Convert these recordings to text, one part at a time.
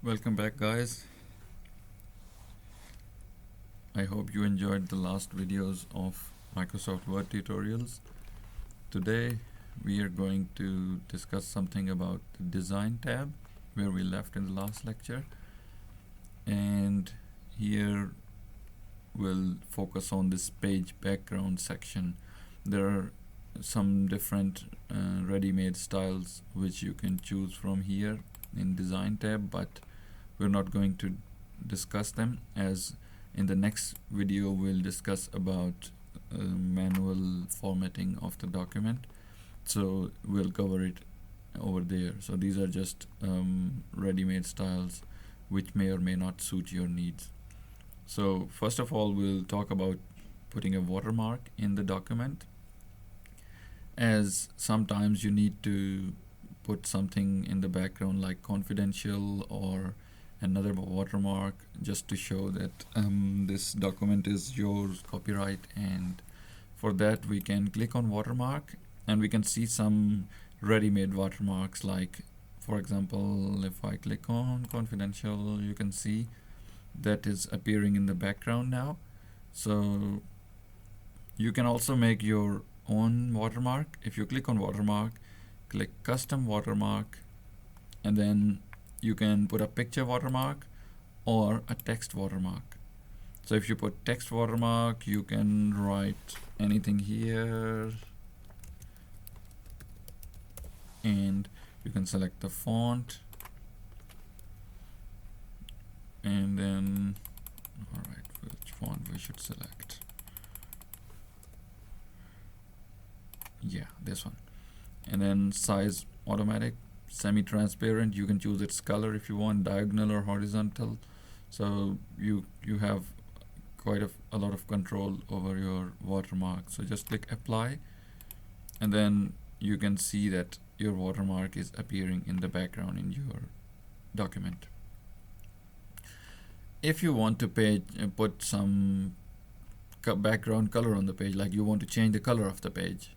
Welcome back, guys. I hope you enjoyed the last videos of Microsoft Word tutorials. Today we are going to discuss something about the Design tab where we left in the last lecture, and here we'll focus on this page background section. There are some different ready-made styles which you can choose from here in Design tab, but we're not going to discuss them, as in the next video we'll discuss about manual formatting of the document, so we'll cover it over there. So these are just ready-made styles which may or may not suit your needs. So first of all, we'll talk about putting a watermark in the document, as sometimes you need to put something in the background like confidential or another watermark, just to show that this document is yours, copyright. And for that we can click on watermark and we can see some ready-made watermarks, like for example if I click on confidential, you can see that is appearing in the background now. So you can also make your own watermark. If you click on watermark, click custom watermark, and then you can put a picture watermark or a text watermark. So if you put text watermark, you can write anything here, and you can select the font, and then alright, which font we should select? Yeah, this one. And then size automatic, semi-transparent, you can choose its color if you want, diagonal or horizontal. So you have quite a lot of control over your watermark. So just click apply, and then you can see that your watermark is appearing in the background in your document. If you want to put some background color on the page, like you want to change the color of the page,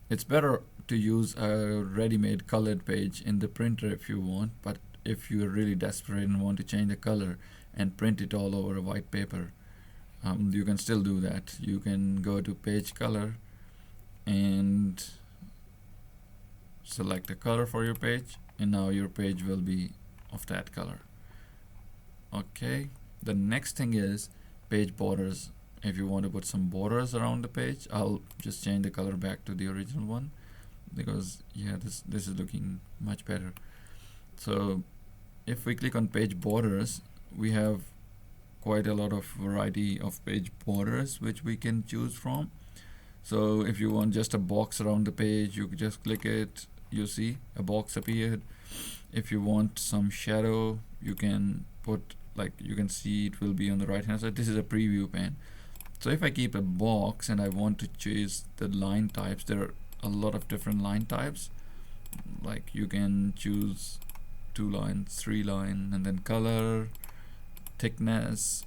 it's better to use a ready-made colored page in the printer if you want, but if you're really desperate and want to change the color and print it all over a white paper, you can still do that. You can go to page color and select a color for your page, and now your page will be of that color. Okay, the next thing is page borders. If you want to put some borders around the page, I'll just change the color back to the original one, because yeah, this is looking much better. So if we click on page borders, we have quite a lot of variety of page borders which we can choose from. So if you want just a box around the page, you just click it, you see a box appeared. If you want some shadow, you can put, like you can see it will be on the right hand side. This is a preview pane. So if I keep a box and I want to choose the line types, there are a lot of different line types. Like you can choose 2 lines, 3 line, and then color, thickness,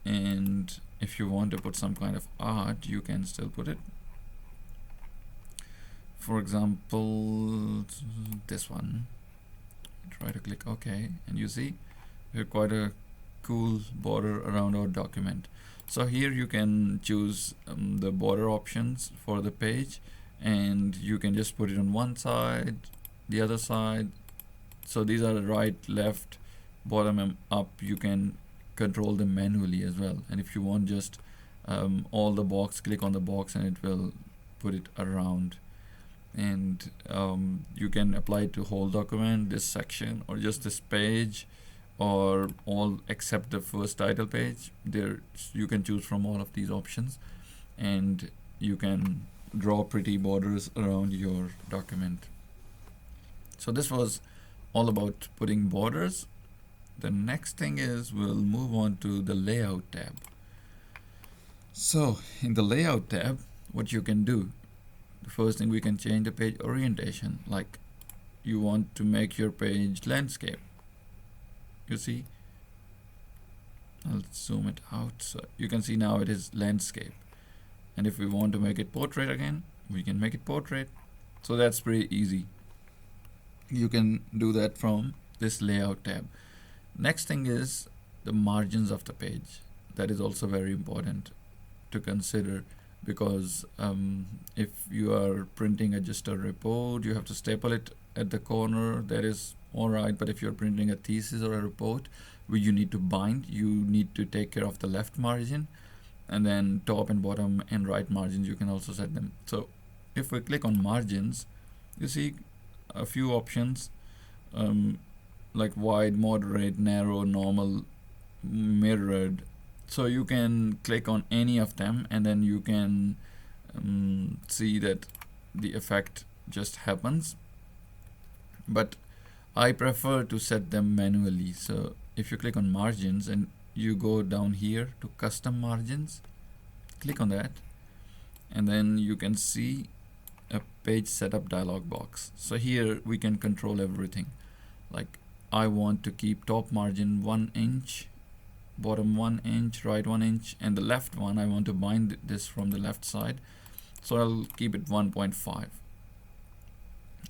and if you want to put some kind of art, you can still put it. For example, this one. Try to click OK, and you see quite a cool border around our document. So here you can choose the border options for the page, and you can just put it on one side, the other side. So these are right, left, bottom, and up. You can control them manually as well. And if you want just all the box, click on the box and it will put it around. And you can apply it to whole document, this section, or just this page, or all except the first title page. There you can choose from all of these options, and you can draw pretty borders around your document. So this was all about putting borders. The next thing is we'll move on to the layout tab. So in the layout tab, what you can do, the first thing, we can change the page orientation. Like you want to make your page landscape, you see, I'll zoom it out so you can see now it is landscape. And if we want to make it portrait again, we can make it portrait. So that's pretty easy. You can do that from this layout tab. Next thing is the margins of the page. That is also very important to consider, because if you are printing just a report, you have to staple it at the corner. That is alright, but if you're printing a thesis or a report where you need to bind, you need to take care of the left margin, and then top and bottom and right margins you can also set them. So if we click on margins, you see a few options, like wide, moderate, narrow, normal, mirrored. So you can click on any of them, and then you can see that the effect just happens. But I prefer to set them manually. So if you click on margins and you go down here to custom margins, click on that, and then you can see a page setup dialog box. So here we can control everything. Like, I want to keep top margin 1 inch, bottom 1 inch, right 1 inch, and the left one I want to bind this from the left side, so I'll keep it 1.5.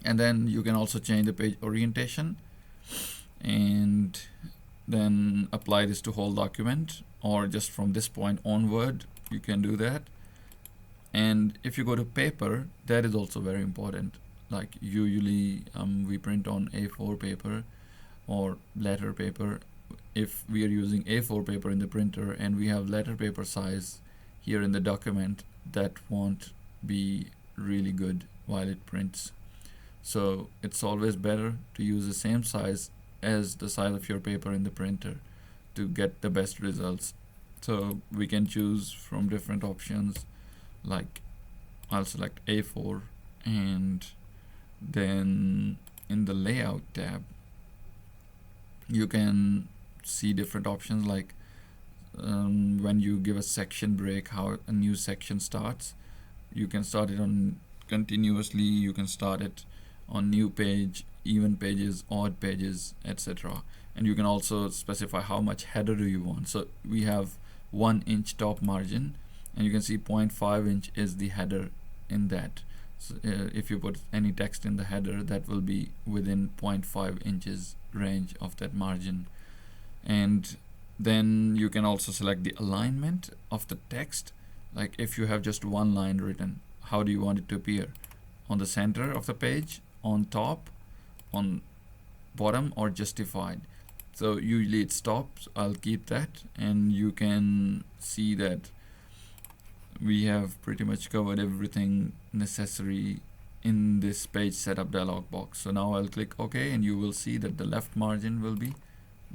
And then you can also change the page orientation and then apply this to whole document, or just from this point onward you can do that. And if you go to paper, that is also very important. Like, usually we print on A4 paper or letter paper. If we are using A4 paper in the printer and we have letter paper size here in the document, that won't be really good while it prints. So it's always better to use the same size as the size of your paper in the printer to get the best results. So we can choose from different options. Like, I'll select A4, and then in the layout tab you can see different options, like when you give a section break, how a new section starts. You can start it on continuously, you can start it on new page, even pages, odd pages, etc. And you can also specify how much header do you want. So we have 1 inch top margin, and you can see 0.5 inch is the header in that. So if you put any text in the header, that will be within 0.5 inches range of that margin. And then you can also select the alignment of the text. Like, if you have just one line written, how do you want it to appear? On the center of the page, on top, on bottom, or justified? So usually it stops. I'll keep that, and you can see that we have pretty much covered everything necessary in this page setup dialog box. So now I'll click OK, and you will see that the left margin will be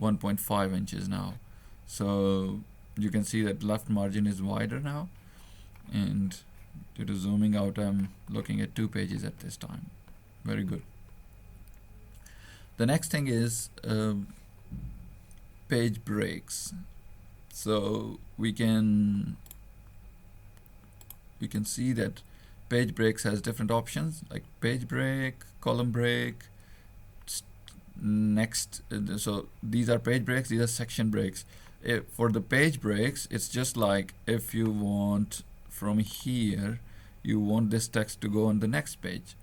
1.5 inches now. So you can see that left margin is wider now, and due to zooming out, I'm looking at 2 pages at this time. Very good. The next thing is page breaks. So we can see that page breaks has different options, like page break, column break, next. So these are page breaks, these are section breaks. For the page breaks, it's just like if you want from here, you want this text to go on the next page.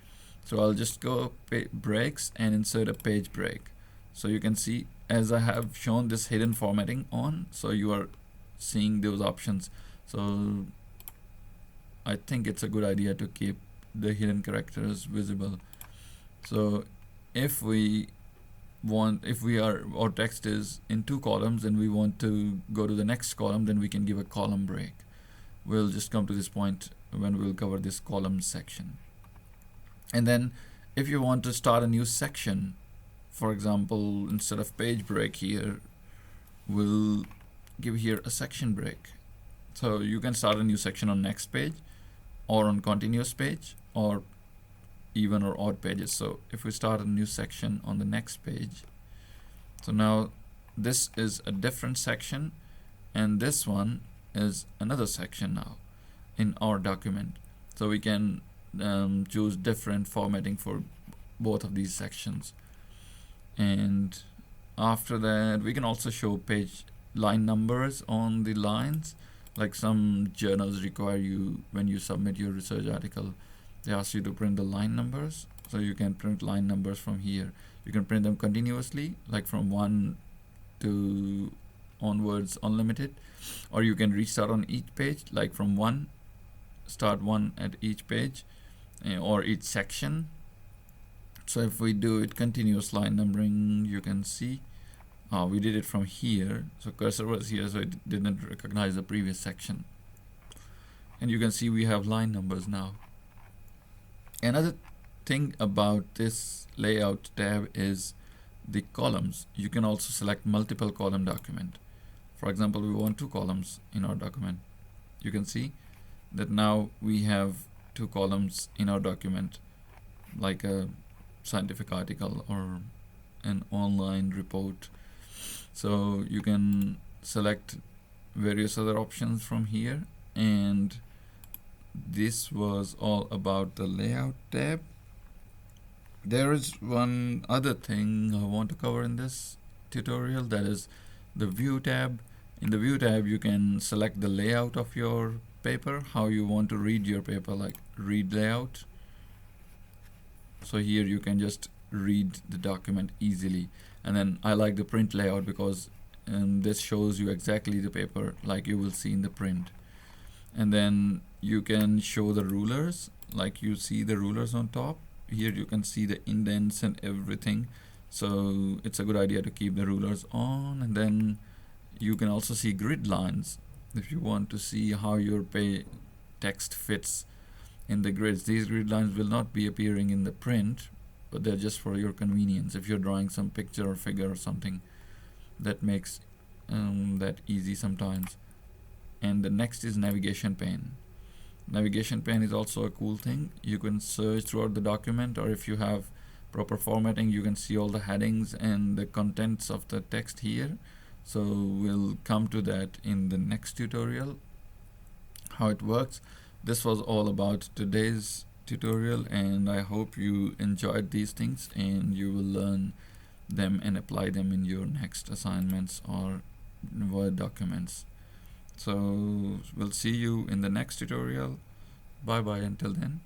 So I'll just go breaks and insert a page break. So you can see, as I have shown this hidden formatting on, so you are seeing those options. So I think it's a good idea to keep the hidden characters visible. So if our text is in 2 columns and we want to go to the next column, then we can give a column break. We'll just come to this point when we'll cover this column section. And then if you want to start a new section, for example, instead of page break here, we'll give here a section break. So you can start a new section on next page, or on continuous page, or even or odd pages. So if we start a new section on the next page, so now this is a different section, and this one is another section now in our document. So we can choose different formatting for both of these sections. And after that, we can also show page line numbers on the lines. Like, some journals require you, when you submit your research article, they ask you to print the line numbers. So you can print line numbers from here. You can print them continuously, like from 1 to onwards unlimited, or you can restart on each page, like from 1, start 1 at each page or each section. So if we do it continuous line numbering, you can see we did it from here, so cursor was here, so it didn't recognize the previous section, and you can see we have line numbers now. Another thing about this layout tab is the columns. You can also select multiple column document. For example, we want 2 columns in our document. You can see that now we have 2 columns in our document, like a scientific article or an online report. So you can select various other options from here, and this was all about the layout tab. There is one other thing I want to cover in this tutorial, that is the view tab. In the view tab, you can select the layout of your paper, how you want to read your paper, like read layout. So here you can just read the document easily. And then I like the print layout because this shows you exactly the paper like you will see in the print. And then you can show the rulers, like you see the rulers on top. Here you can see the indents and everything, so it's a good idea to keep the rulers on. And then you can also see grid lines if you want to see how your text fits in the grids. These grid lines will not be appearing in the print, but they're just for your convenience. If you're drawing some picture or figure or something, that makes that easy sometimes. And the next is navigation pane. Navigation pane is also a cool thing. You can search throughout the document, or if you have proper formatting, you can see all the headings and the contents of the text here. So we'll come to that in the next tutorial, how it works. This was all about today's tutorial, and I hope you enjoyed these things and you will learn them and apply them in your next assignments or Word documents. So we'll see you in the next tutorial. Bye bye until then.